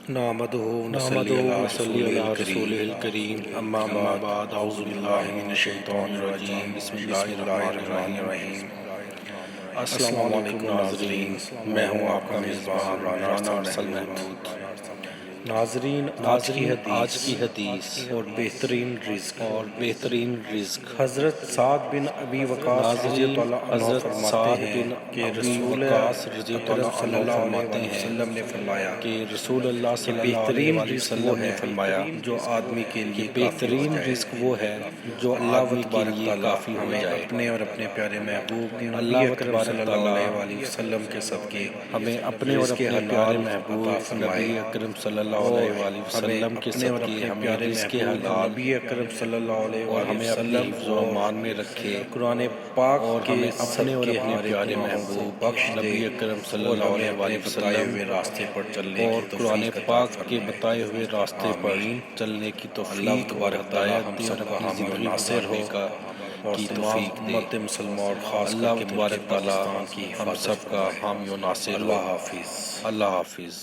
نحمده ونصلي على رسوله الكريم اما بعد اعوذ باللہ من الشیطان الرجیم بسم اللہ الرحمن الرحیم۔ السلام علیکم ناظرین، میں ہوں آپ کا میزبان رانا ارسل محمود۔ ناظرین، آج کی حدیث اور بہترین رزق حضرت سعد بن ابی وقاص رضی اللہ عنہ فرماتے ہیں کہ رسول اکرم صلی اللہ علیہ وسلم نے فرمایا کہ رسول اللہ صلی اللہ علیہ وسلم نے فرمایا جو آدمی کے لیے بہترین رزق وہ ہے جو اللہ کے لیے کافی ہو جائے۔ اپنے اور اپنے پیارے محبوب نبی اکرم صلی اللہ علیہ وسلم کے صدقے ہمیں اپنے اور اپنے پیارے محبوب نبی اکرم صلی اللہ علیہ وسلم کے صدقے ہمیں رزق حلال نبی اکرم صلی اللہ علیہ وسلم حفظ و امان میں رکھے، قرآن پاک اور ہمیں اپنے اور اپنے پیارے محبوب بخش نبی اکرم صلی اللہ علیہ وسلم راستے پر چلنے اور قرآن پاک کے بتائے ہوئے راستے پر چلنے کی توفیق اور ہدایت دے اور اپنی زندگی ناصر ہو کا اور تمام امت مسلمان اور خاص اللہ تبارک تعالیٰ ہم سب کا حامی و ناصر ہو۔ اللہ حافظ۔